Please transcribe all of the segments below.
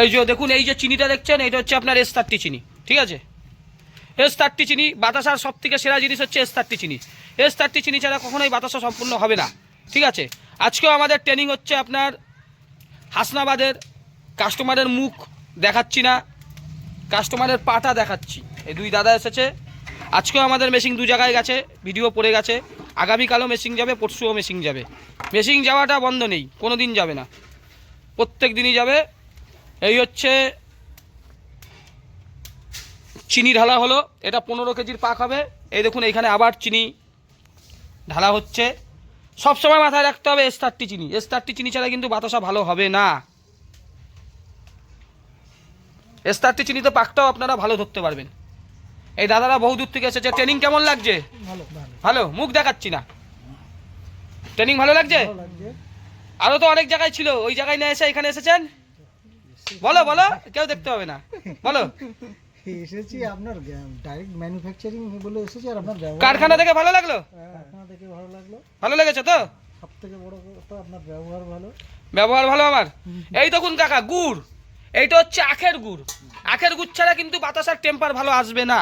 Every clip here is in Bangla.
এই যে দেখুন, এই যে চিনিটা দেখছেন, এটা হচ্ছে আপনার S30 চিনি, ঠিক আছে? S30 চিনি বাতাসার সব থেকে সেরা জিনিস হচ্ছে S30 চিনি। S30 চিনি ছাড়া কখনোই বাতাসা সম্পূর্ণ হবে না, ঠিক আছে? আজকেও আমাদের ট্রেনিং হচ্ছে আপনার হাসনাবাদের। কাস্টমারের মুখ দেখাচ্ছি না, কাস্টমারের পাটা দেখাচ্ছি। এই দুই দাদা এসেছে, আজকেও আমাদের মেশিন দু জায়গায় গেছে, ভিডিও পড়ে গেছে। আগামীকালও মেশিন যাবে, পরশুও মেশিন যাবে। মেশিন যাওয়াটা বন্ধ নেই, কোনো দিন যাবে না, প্রত্যেক দিনই যাবে। এই হচ্ছে চিনি ঢালা হলো, এটা 15 কেজির পাক হবে। এই দেখুন এইখানে আবার চিনি ঢালা হচ্ছে। সবসময় মাথায় রাখতে হবে S30 চিনি। S30 চিনি ছাড়া কিন্তু বাতাসা ভালো হবে না। S30 চিনিতে পাকটাও আপনারা ভালো ধরতে পারবেন। এই দাদারা বহু দূর থেকে এসেছে। ট্রেনিং কেমন লাগছে? ভালো, মুখ দেখাচ্ছি না। ট্রেনিং ভালো লাগছে? আরও তো অনেক জায়গায় ছিল, ওই জায়গায় না এসে এখানে এসেছেন। বলো বলো, কেউ দেখতে হবে না, বলো। এসেছি আপনার ডাইরেক্ট ম্যানুফ্যাকচারিং বলে এসেছি, আর আপনার কারখানা থেকে ভালো লাগলো? কারখানা থেকে ভালো লাগলো। ভালো লেগেছে তো? সবথেকে বড় কথা আপনার ব্যবহার ভালো। ব্যবহার ভালো আমার। এই দেখুন কাকা, গুড়, এইটা হচ্ছে আখের গুড়। আখের গুড় ছাড়া কিন্তু বাতাসার টেম্পার ভালো আসবে না।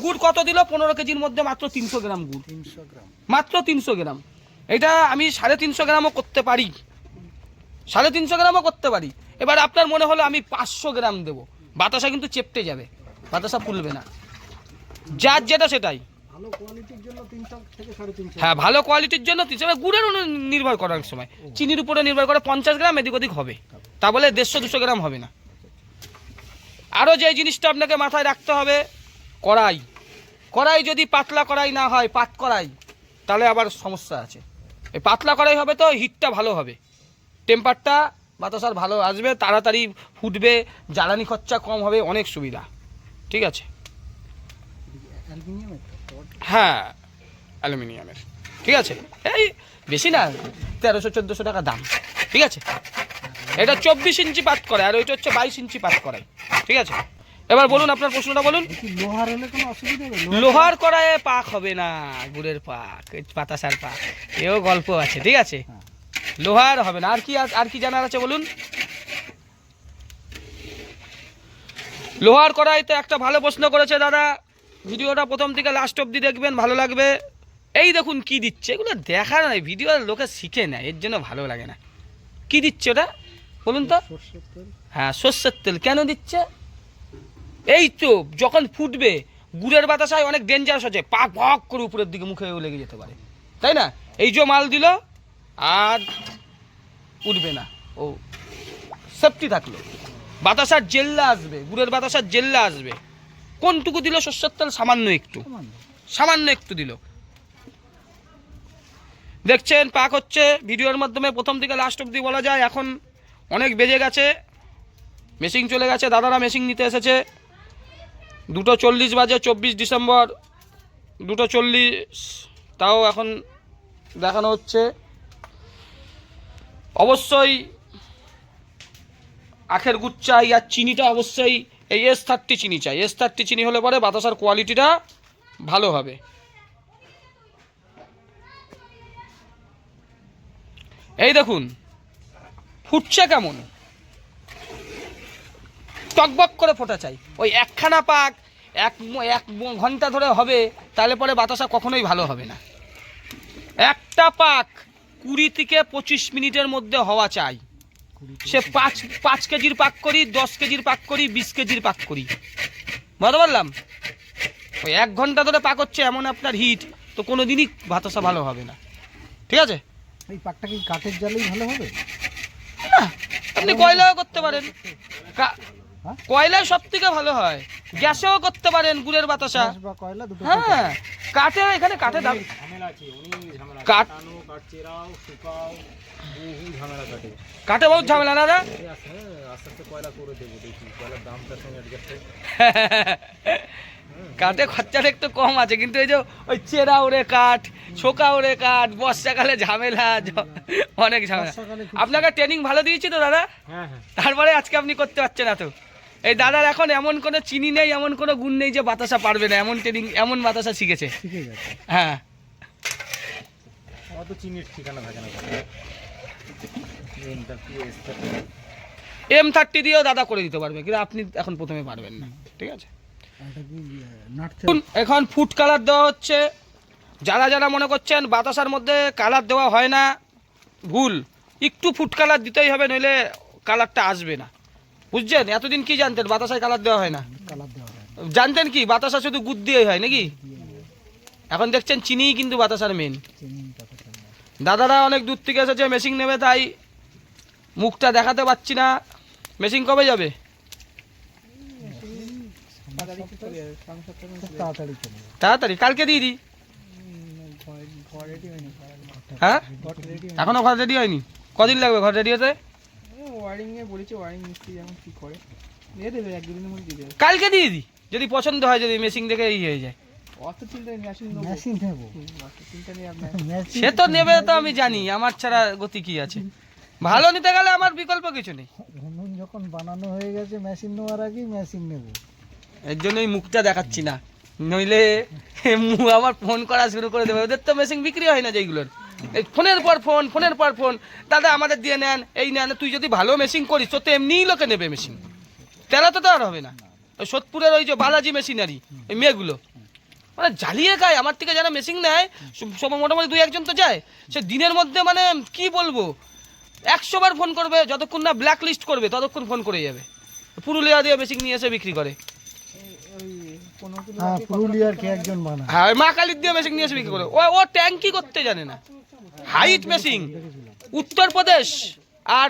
গুড় কত দিল? 15 কেজির মধ্যে মাত্র 300 গ্রাম গুড়। 300 গ্রাম, মাত্র 300 গ্রাম। এটা আমি 350 গ্রামও করতে পারি, 350 গ্রামও করতে পারি। এবার আপনার মনে হলো আমি 500 গ্রাম দেবো, বাতাসা কিন্তু চেপটে যাবে, বাতাসা ফুলবে না। যার যেটা সেটাই। ভালো কোয়ালিটির জন্য 300 থেকে 350। হ্যাঁ, ভালো কোয়ালিটির জন্য 300। গুড়ের নির্ভর করে, অনেক সময় চিনির উপরে নির্ভর করে। 50 গ্রাম এদিক ওদিক হবে, তা বলে 150-200 গ্রাম হবে না। আরও যে জিনিসটা আপনাকে মাথায় রাখতে হবে, কড়াই। কড়াই যদি পাতলা কড়াই না হয়, পাত কড়াই, তাহলে আবার সমস্যা আছে। এই পাতলা কড়াই হবে তো হিটটা ভালো হবে, টেম্পারটা বাতাসার ভালো আসবে, তাড়াতাড়ি ফুটবে, জ্বালানি খরচা কম হবে, অনেক সুবিধা, ঠিক আছে? হ্যাঁ, অ্যালুমিনিয়ামের, ঠিক আছে। এই বেশি না, 1300-1400 টাকা দাম, ঠিক আছে? এটা 24 ইঞ্চি পাত করে, আর ওইটা হচ্ছে 22 ইঞ্চি পাত করাই, ঠিক আছে? এবার বলুন, আপনার প্রশ্নটা বলুন। লোহার হলে কোনো অসুবিধা নেই? লোহার কড়াইয়ে পাক হবে না, গুড়ের পাক, বাতাসার পাক, এও গল্প আছে, ঠিক আছে? লোহার হবে না। আর কি জানার আছে বলুন? লোহার কড়াইতে একটা ভালো প্রশ্ন করেছে দাদা, ভিডিওটা প্রথম থেকে লাস্ট অবধি দেখবেন, ভালো লাগবে। এই দেখুন কি দিচ্ছে, এগুলো দেখা নয়, ভিডিও লোকে শিখে নেয়, এর জন্য ভালো লাগে না। কি দিচ্ছে ওটা বলুন তো? সরষের তেল। হ্যাঁ, সর্ষের তেল। কেন দিচ্ছে? এই তো যখন ফুটবে, গুড়ের বাতাসায় অনেক ডেঞ্জারাস আছে, পাক ভক করে উপরের দিকে মুখে লেগে যেতে পারে, তাই না? এই যে মাল দিল আর উঠবে না, ও সেফটি থাকলো। বাতাসার জেল্লা আসবে, গুড়ের বাতাসার জেল্লা আসবে। কোনটুকু দিল সর্ষের তেল? সামান্য একটু দিল। দেখছেন পাক হচ্ছে, ভিডিওর মাধ্যমে প্রথম থেকে লাস্ট অবধি বলা যায়। এখন অনেক বেজে গেছে, মেশিন চলে গেছে, দাদারা মেশিন নিতে এসেছে। 2:40 বাজে, 24 ডিসেম্বর 2:40, তাও এখন দেখানো হচ্ছে। অবশ্যই আখের গুড় চাই, আর চিনিটা অবশ্যই এই S30 চিনি চাই। S30 চিনি হলে পরে বাতাসার কোয়ালিটিটা ভালো হবে। এই দেখুন ফুটছে কেমন, টকবক করে ফোটা চাই। ওই একখানা পাক এক ঘন্টা ধরে হবে, তাহলে পরে বাতাসা কখনোই ভালো হবে না। একটা পাক 20 থেকে 25 মিনিটের মধ্যে হওয়া চাই। সে 5 কেজির পাক করি, 10 কেজির পাক করি, 20 কেজির পাক করি, বুঝতে পারলাম? ওই 1 ঘন্টা ধরে পাক হচ্ছে, এমন আপনার হিট, তো কোনো দিনই বাতাসা ভালো হবে না, ঠিক আছে? এই পাকটা কি কাঠের জালেই ভালো হবে? না, আপনি কয়লাও করতে পারেন, কয়লায় সব থেকে ভালো হয়। গ্যাসেও করতে পারেন গুড়ের বাতাসা। হ্যাঁ, কাঠে, এখানে কাঠে দাম, কাঠে বহুত ঝামেলা না দাদা। কাঠে খরচাটা একটু কম আছে, কিন্তু এই যে ওই চেরা ওরে কাঠ, ছোকা ওরে কাঠ, বর্ষাকালে ঝামেলা, অনেক ঝামেলা। আপনাকে ট্রেনিং ভালো দিয়েছি তো দাদা, তারপরে আজকে আপনি করতে পারছেন না তো। এই দাদার এখন এমন কোনো চিনি নেই, এমন কোনো গুণ নেই যে বাতাসা পারবে না, এমন ট্রেনিং, এমন বাতাসা শিখেছে। হ্যাঁ, অত চিনির ঠিকানা থাকে না। M30 দিয়েও দাদা করে দিতে পারবে, কিন্তু আপনি এখন প্রথমে পারবেন না, ঠিক আছে। এটা কি নাট এখন ফুড কালার দেওয়া হচ্ছে। যারা যারা মনে করছেন বাতাসার মধ্যে কালার দেওয়া হয় না, ভুল। একটু ফুড কালার দিতেই হবে, নইলে কালারটা আসবে না, বুঝছেন? এতদিন কি জানতেন বাতাসায় কালার দেওয়া হয় না? কালার দেওয়া হয় জানতেন কি বাতাসা শুধু গুড় দিয়েই হয় নাকি? এখন দেখছেন চিনিই কিন্তু বাতাসার মেন। চিনি বাতাসা দাদারা অনেক দূর থেকে এসেছে মেশিন নেবে, তাই মুখটা দেখাতে পাচ্ছি না। মেশিন কবে যাবে? তাড়াতাড়ি চলে যাবে। তাড়াতাড়ি কালকে দিয়ে দিই। হ্যাঁ, এখনো ঘর রেডি হয়নি? কদিন লাগবে ঘর রেডি হতে? কালকে দিয়ে দিই, যদি পছন্দ হয়, যদি মেশিন দেখে এই হয়ে যায়। মেশিন নেবো। সে তো নেবে, তো আমি জানি, আমার ছাড়া গতি কি আছে। ভালো নিতে গেলে আমার বিকল্প কিছু নেই। উনুন যখন বানানো হয়ে গেছে, মেশিন নেওয়ার আগেই মেশিন নেবো। এর জন্যই মুখটা দেখাচ্ছি না, নইলে আমার ফোন করা শুরু করে দেবে। ওদের তো মেশিন বিক্রি হয় না যেইগুলোর, এই ফোনের পর ফোন, ফোনের পর ফোন, দাদা আমাদের দিয়ে নেন, এই নেন। তুই যদি ভালো মেশিন করিস তো এমনিই লোকে নেবে মেশিন, তেলাতে তো আর হবে না। ওই সোদপুরের ওই যে বালাজি মেশিনারি, ওই মেয়েগুলো মানে জ্বালিয়ে খায়। আমার থেকে যারা মেশিন নেয় সব মোটামুটি 2-1 জন তো যায়, সে দিনের মধ্যে মানে কি বলবো 100 বার ফোন করবে, যতক্ষণ না ব্ল্যাক লিস্ট করবে ততক্ষণ ফোন করে যাবে। পুরুলিয়া দিয়ে মেশিন নিয়ে এসে বিক্রি করে। হ্যাঁ, পুরুলিয়ার কে একজন বানায়। হ্যাঁ, মা কালীর দিয়ে মেশিন নিয়ে এসে বিক্রি করে। ও ট্যাঙ্কি করতে জানে না, হাইট মেশিন। উত্তরপ্রদেশ আর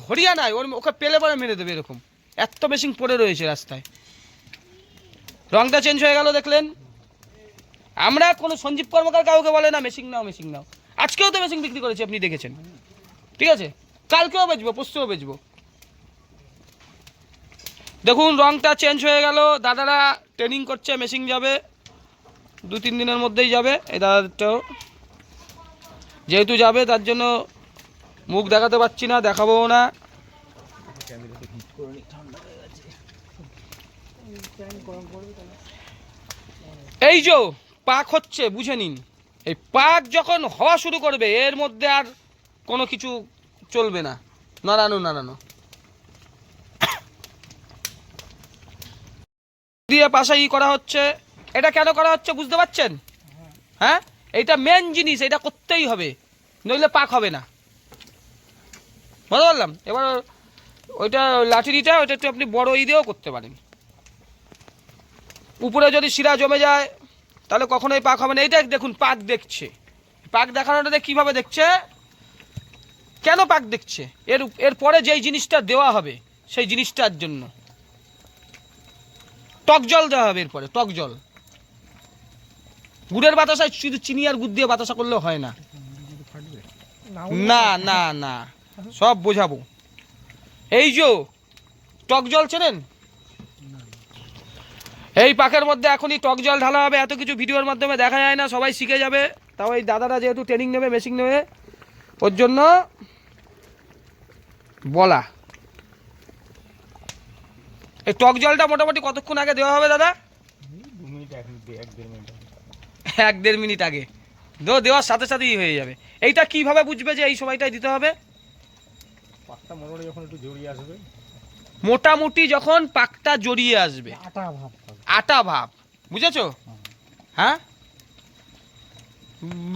হরিয়ানায় ওকে পেলে পরে মেরে দেবে, এরকম এত মেশিন পড়ে রয়েছে রাস্তায়। রংটা চেঞ্জ হয়ে গেল দেখলেন। আমরা কোনো সঞ্জীব কর্মকার কাউকে বলে না মেশিন নাও, মেশিন নাও। আজকেও তো মেশিন বিক্রি করেছি, আপনি দেখেছেন, ঠিক আছে? কালকেও বেচবো, পরশুও বেচবো। দেখুন রংটা চেঞ্জ হয়ে গেল। দাদারা ট্রেনিং করছে, মেশিন যাবে 2-3 দিনের মধ্যেই যাবে। এই দাদাটাও যেহেতু যাবে, তার জন্য মুখ দেখাতে পারছি না, দেখাবো না। এই যে পাক হচ্ছে, বুঝে নিন। এই পাক যখন হওয়া শুরু করবে, এর মধ্যে আর কোনো কিছু চলবে না, নাড়ানো দিয়ে পাশে করা হচ্ছে। এটা কেন করা হচ্ছে বুঝতে পারছেন? হ্যাঁ, এইটা মেন জিনিস, এটা করতেই হবে, নইলে পাক হবে না, বুঝতে পারলাম। এবার ওইটা লাঠিটা ওইটা একটু আপনি বড় দিয়েও করতে পারেন। উপরে যদি শিরা জমে যায় তাহলে কখনোই পাক হবে না। এইটা দেখুন পাক দেখছে, পাক দেখানোটা কীভাবে দেখছে, কেন পাক দেখছে, এর পরে যেই জিনিসটা দেওয়া হবে সেই জিনিসটার জন্য টক জল দেওয়া হবে। এরপরে টক জল, গুড়ের বাতাসায় শুধু চিনি আর গুড় দিয়ে বাতাসা করলে হয় না, না না না, সব বোঝাবো। এই যে টক জল চেনেন, এই পাকের মধ্যে এখনই টক জল ঢালা হবে। এত কিছু ভিডিওর মাধ্যমে দেখা যায় না, সবাই শিখে যাবে। তাও এই দাদারা যেহেতু ট্রেনিং নেবে, মেশিন নেবে, ওর জন্য বলা। এই টক জলটা মোটামুটি কতক্ষণ আগে দেওয়া হবে দাদা? 1-1.5 মিনিট আগে দেওয়ার সাথে সাথেই হয়ে যাবে। এইটা কিভাবে বুঝবে যে এই সময়টাই দিতে হবে? মোটামুটি যখন পাকটা জড়িয়ে আসবে, আটা ভাব, বুঝেছো? হ্যাঁ,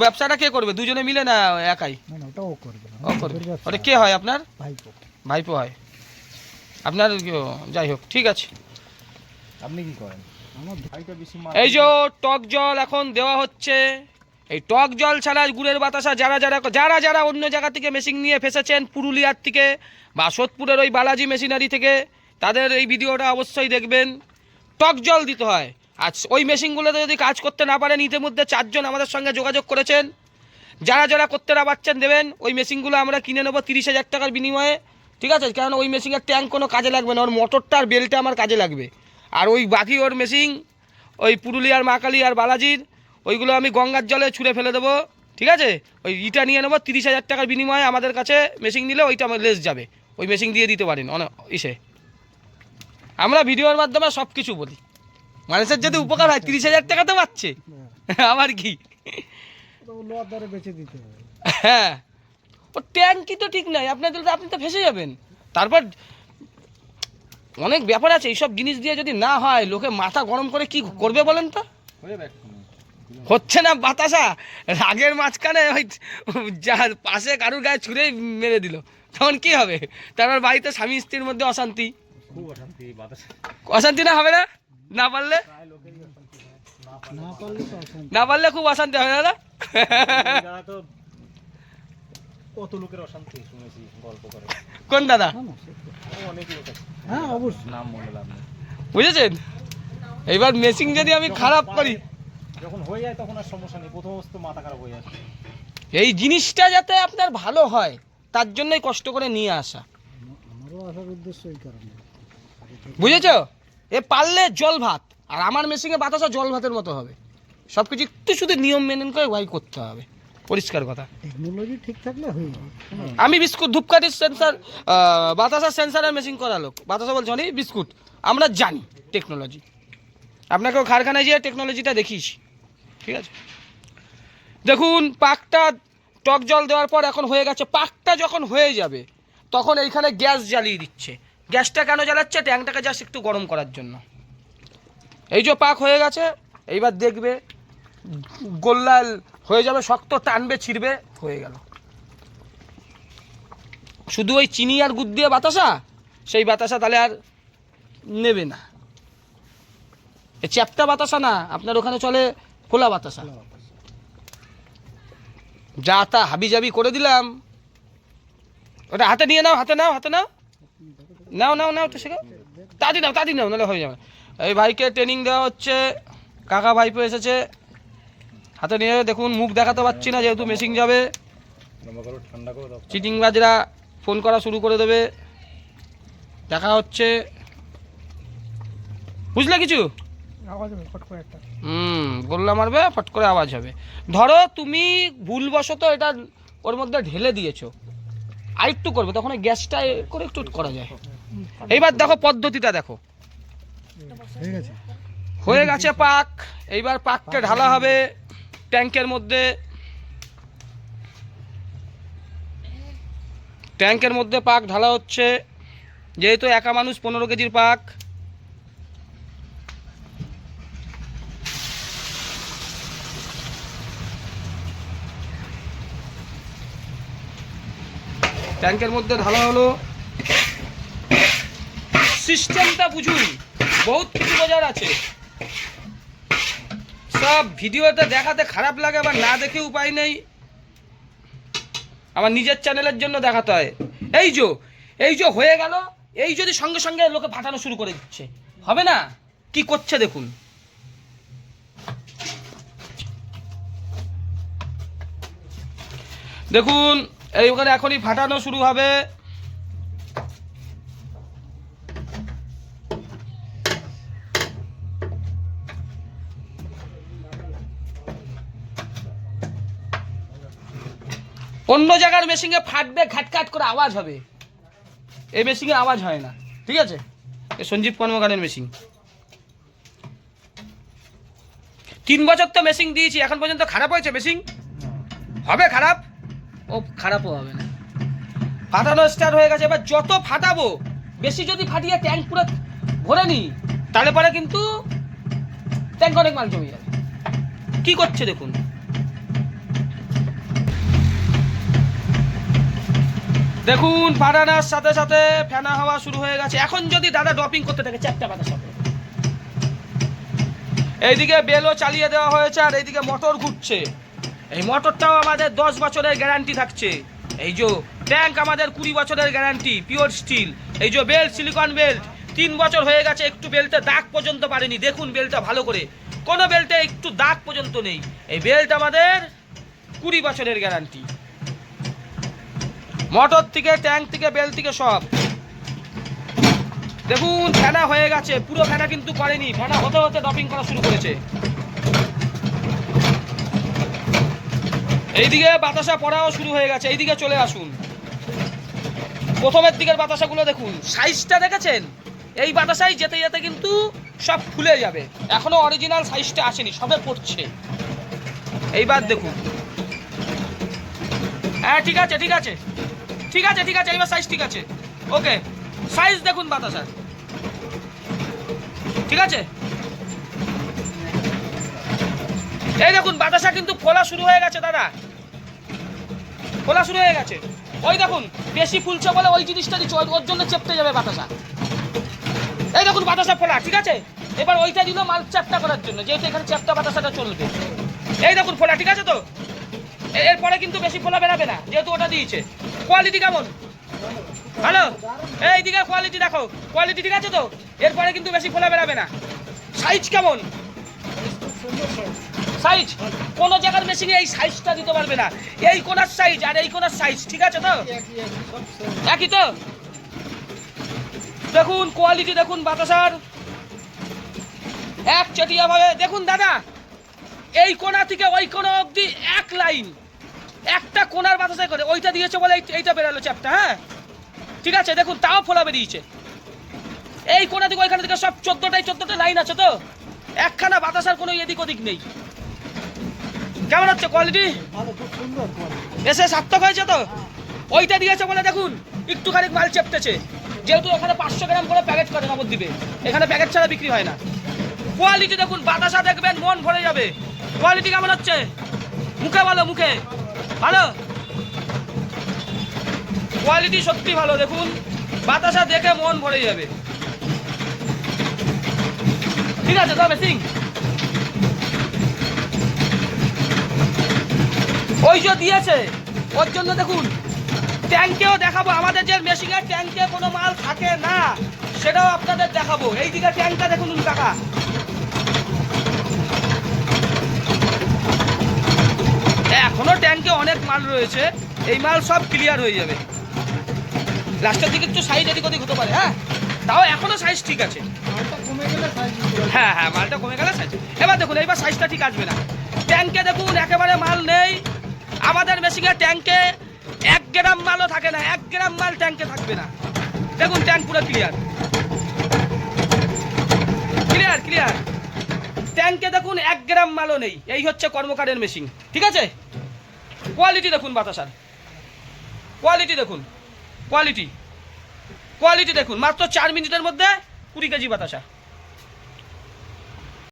ব্যবসাটা কে করবে, দুজনে মিলে না একাই? ও করবে। ওটা কে হয় আপনার? ভাইপো হয় আপনার। যাই হোক, ঠিক আছে। আপনি কি করেন? এই যে টক জল এখন দেওয়া হচ্ছে। এই টক জল ছাড়া গুড়ের বাতাসা যারা অন্য জায়গা থেকে মেশিন নিয়ে ফেসেছেন, পুরুলিয়ার থেকে বা সোদপুরের ওই বালাজি মেশিনারি থেকে, তাদের এই ভিডিওটা অবশ্যই দেখবেন। টক জল দিতে হয়। আর ওই মেশিনগুলোতে যদি কাজ করতে না পারেন, ইতিমধ্যে 4 জন আমাদের সঙ্গে যোগাযোগ করেছেন। যারা করতে না পারছেন দেবেন, ওই মেশিনগুলো আমরা কিনে নেবো 30,000 টাকার বিনিময়ে, ঠিক আছে? কারণ ওই মেশিনের ট্যাঙ্ক কোনো কাজে লাগবে না, ওর মোটরটা আর বেলটা আমার কাজে লাগবে। আর ওই বাকি ওর মেশিন, ওই পুরুলিয়ার মা কালী আর বালাজির, ওইগুলো আমি গঙ্গার জলে ছুঁড়ে ফেলে দেবো, ঠিক আছে? ওই ইটা নিয়ে নেবো 30,000 টাকার বিনিময়ে। আমাদের কাছে মেশিন নিলে ওইটা আমার লেস যাবে, ওই মেশিন দিয়ে দিতে পারেন। আমরা ভিডিওর মাধ্যমে সব কিছু বলি, মানুষের যদি উপকার হয়। 30,000 টাকা তো পাচ্ছে, আমার কি? হ্যাঁ, ও ট্যাঙ্কি তো ঠিক নাই আপনার, আপনি তো ফেসে যাবেন। তারপর অনেক ব্যাপার আছে, এইসব জিনিস দিয়ে যদি না হয় লোকে মাথা গরম করে কি করবে বলেন তো? হয়ে যাবে এক্ষুনি। হচ্ছে না বাতাসা, রাগের মাঝখানে ওই যার পাশে কারুর গায়ে ছুঁড়ে মেরে দিল, তখন কি হবে? তারপর বাড়িতে স্বামী স্ত্রীর মধ্যে অশান্তি। খুব অশান্তি বাতাসে। অশান্তি না হবে না? না পারলে না পারলে তো অশান্তি। না পারলে খুব অশান্তি হবে না? এই দাদা তো কত লোকের অশান্তি শুনেছি গল্প করে। কোন দাদা? না, না, সে তো- অনেক লোক আছে, হ্যাঁ অবশ্যই। নাম বলে লাভ নেই। বুঝেছেন? এইবার মেশিন যদি আমি খারাপ করি, যখন হয়ে যায় তখন আর সমস্যা নেই, প্রথম অবস্থা মাথা খারাপ হয়ে যাচ্ছে। এই জিনিসটা যাতে আপনার ভালো হয় তার জন্যই কষ্ট করে নিয়ে আসা, আমারও আসার উদ্দেশ্য এই কারণে। বুঝেছো? এ পারলে জল ভাত, আর আমার মেশিনে বাতাসা জল ভাতের মতো হবে। সব কিছু একটু শুধু নিয়ম মেনে করে ওয়াই করতে হবে, পরিষ্কার কথা। টেকনোলজি ঠিক থাকলে হয়ে যাবে। আমি বিস্কুট ধূপকাঠির সেন্সার, বাতাসার সেন্সারের মেশিন করা লোক। বাতাসা বলছে অনেক বিস্কুট, আমরা জানি টেকনোলজি। আপনাকেও কারখানায় গিয়ে টেকনোলজিটা দেখিস, ঠিক আছে? দেখুন পাকটা টক জল দেওয়ার পর এখন হয়ে গেছে। পাকটা যখন হয়ে যাবে তখন এইখানে গ্যাস জ্বালিয়ে দিচ্ছে। গ্যাসটা কেন জ্বালাচ্ছে? ট্যাঙ্কটাকে জাস্ট একটু গরম করার জন্য। এই যে পাক হয়ে গেছে, এইবার দেখবে গোল্লাল হয়ে যাবে, শক্ত টানবে, ছিঁড়বে, হয়ে গেল। শুধু ওই চিনি আর গুড় দিয়ে বাতাসা, সেই বাতাসা তাহলে আর নেবে না। এ চ্যাপ্টা বাতাসা না, আপনার ওখানে চলে খোলা বাতাসা। যা তা হাবি জাবি করে দিলাম। ওটা হাতে নিয়ে নাও, হাতে নাও, হাতে নাও, নাও নাও নাও, তো শেখো, তাড়ি নাও, নাহলে হয়ে যাবে। এই ভাইকে ট্রেনিং দেওয়া হচ্ছে, কাকা ভাইপো এসেছে, হাতে নিয়ে দেখুন। মুখ দেখাতে পারছি না যেহেতু মেশিন যাবে। লম্বা করো, ঠান্ডা করো দাও। চিটিংবাজরা ফোন করা শুরু করে দেবে। দেখা হচ্ছে, বুঝলে কিছু? গোল্লা মারবে, ফট করে আওয়াজ হবে। ধরো তুমি ভুলবশত এটা ওর মধ্যে ঢেলে দিয়েছো, আরেকটু করবে, তখন ওই গ্যাসটা এ করে একটু করা যায়। এইবার দেখো পদ্ধতিটা দেখো, হয়ে গেছে। হয়ে গেছে পাক। এইবার পাককে ঢালা হবে ট্যাঙ্কের মধ্যে। ট্যাঙ্কের মধ্যে পাক ঢালা হচ্ছে, যেহেতু একা মানুষ 15 কেজির পাক। ট্যাঙ্কের মধ্যে ঢালা হলো। সিস্টেমটা বুঝুন, বহুত কিছু বোঝার আছে। সব ভিডিওতে দেখাতে খারাপ লাগে, আবার না দেখে উপায় নেই, আমার নিজের চ্যানেলের জন্য দেখাতে হয়। এই যে হয়ে গেল, এই যদি সঙ্গে সঙ্গে লোকে ফাটানো শুরু করে দিচ্ছে, হবে না? কি করছে দেখুন। দেখুন এই ওখানে এখনই ফাটানো শুরু হবে। অন্য জায়গার মেশিনে ফাটবে, ঘাটকাট করে আওয়াজ হবে, এই মেশিনে আওয়াজ হয় না, ঠিক আছে? এ সঞ্জীব কর্মকারের মেশিন। 3 বছর তো মেশিন দিয়েছি, এখন পর্যন্ত খারাপ হয়েছে মেশিন? হবে খারাপ? ও খারাপও হবে না। ফাটানো স্টার্ট হয়ে গেছে। এবার যত ফাটাবো, বেশি যদি ফাটিয়ে ট্যাঙ্ক পুরো ভরে নিই, তাহলে পরে কিন্তু ট্যাঙ্ক অনেক মাল জমে যাবে। কি করছে দেখুন। দেখুন ফাটানোর সাথে সাথে ফেনা হওয়া শুরু হয়ে গেছে। এখন যদি দাদা ড্রপিং করতে থাকে চ্যাপটা বাতাস হবে। এইদিকে বেলও চালিয়ে দেওয়া হয়েছে, আর এইদিকে মোটর ঘুরছে। এই মোটরটাও আমাদের 10 বছরের গ্যারান্টি থাকছে। এই যে ট্যাঙ্ক আমাদের 20 বছরের গ্যারান্টি, পিওর স্টিল। এই যে বেল্ট, সিলিকন বেল্ট, 3 বছর হয়ে গেছে, একটু বেল্টে দাগ পর্যন্ত পারেনি। দেখুন বেল্টটা ভালো করে, কোনো বেল্টে একটু দাগ পর্যন্ত নেই। এই বেল্ট আমাদের 20 বছরের গ্যারান্টি। মোটর থেকে, ট্যাঙ্ক থেকে, বেল্ট থেকে সব। দেখুন ফেনা হয়ে গেছে, পুরো ফেনা কিন্তু করেনি, ফেনা হতে হতে ড্রপিং করা শুরু করেছে। এইদিকে বাতাসা পড়াও শুরু হয়ে গেছে। এইদিকে চলে আসুন, প্রথমের দিকের বাতাসাগুলো দেখুন, সাইজটা দেখেছেন? এই বাতাসাই যেতে যেতে কিন্তু সব খুলে যাবে, এখনো অরিজিনাল সাইজটা আসেনি, সবে পড়ছে। এইবার দেখুন, হ্যাঁ ঠিক আছে ঠিক আছে, এইবার সাইজ ঠিক আছে, ওকে। সাইজ দেখুন বাতাসার, ঠিক আছে, এই দেখুন বাতাসা কিন্তু ফোলা শুরু হয়ে গেছে দাদা, ফোলা শুরু হয়ে গেছে। ওই দেখুন বেশি ফুলছে বলে ওই জিনিসটা দিচ্ছে, ওর জন্য চেপতে যাবে বাতাসা। এই দেখুন বাতাসা ফোলা, ঠিক আছে, এবার ওইটা দিল মাল চ্যাপ্টা করার জন্য, যেহেতু এখানে চ্যাপ্টা বাতাসাটা চলবে। এই দেখুন ফোলা, ঠিক আছে তো, এরপরে কিন্তু বেশি ফোলা বেরাবে না, যেহেতু ওটা দিয়েছে। কোয়ালিটি কেমন? ভালো। এই দিকে কোয়ালিটি দেখো, কোয়ালিটি ঠিক আছে তো, এরপরে কিন্তু বেশি ফোলা বেরাবে না। সাইজ কেমন? সাইজ কোন জায়গার মেশিনে এই সাইজটা দিতে পারবে না, এই কোনার সাইজ আর এই কোনার সাইজ, ঠিক আছে তো, একই তো। দেখুন কোয়ালিটি দেখুন বাতাসার, এক চটিয়া ভাবে দেখুন দাদা, এই কোণা থেকে ওই কোণা অবধি এক লাইন, একটা কোণার বাতাসায় করে ওইটা দিয়েছে বলে এইটা বেরালো চ্যাপটা। হ্যাঁ ঠিক আছে, দেখুন তাও ফোলা বেরিয়েছে। এই কোণা থেকে ওইখানে থেকে সব 14টা লাইন আছে তো, একখানা বাতাসার কোনো এদিক ওদিক নেই। কেমন হচ্ছে কোয়ালিটি? ভালো, খুব সুন্দর কোয়ালিটি। এসে সার্থক হয়েছে তো, ওইটা দিয়েছে বলে দেখুন একটুখানি মাল চেপতেছে, যেহেতু এখানে 500 গ্রাম করে প্যাকেট করে নবদ্বীপে, এখানে প্যাকেট ছাড়া বিক্রি হয় না। কোয়ালিটি দেখুন, বাতাসা দেখবেন মন ভরে যাবে। কোয়ালিটি কেমন হচ্ছে? মুখে বলো, মুখে ভালো, কোয়ালিটি সত্যি ভালো। দেখুন বাতাসা দেখে মন ভরে যাবে, ঠিক আছে তো মেশিং। ওই যে দিয়েছে ওর জন্য দেখুন ট্যাঙ্কেও দেখাবো, আমাদের যে মেশিনের ট্যাঙ্কে কোনো মাল থাকে না সেটাও আপনাদের দেখাবো। এই দিকে ট্যাঙ্কটা দেখুন কাকা, এখনো ট্যাঙ্কে অনেক মাল রয়েছে, এই মাল সব ক্লিয়ার হয়ে যাবে। লাস্টের দিকে একটু সাইজ এদিক ওদিক হতে পারে, হ্যাঁ তাও এখনো সাইজ ঠিক আছে। মালটা কমে গেলে সাইজ দিতে হবে। হ্যাঁ হ্যাঁ, মালটা কমে গেলে সাইজ। এবার দেখুন এইবার সাইজটা ঠিক আসবে না। ট্যাঙ্কে দেখুন একেবারে মাল নেই, আমাদের মেশিনের ট্যাঙ্কে 1 গ্রাম মালও থাকে না, 1 গ্রাম মাল ট্যাঙ্কে থাকবে না। দেখুন ট্যাঙ্ক পুরো ক্লিয়ার, ক্লিয়ার ক্লিয়ার। ট্যাঙ্কে দেখুন 1 গ্রাম মালও নেই। এই হচ্ছে কর্মকারের মেশিন, ঠিক আছে। কোয়ালিটি দেখুন বাতাসার, কোয়ালিটি দেখুন, কোয়ালিটি কোয়ালিটি দেখুন, মাত্র 4 মিনিটের মধ্যে 20 কেজি বাতাসা।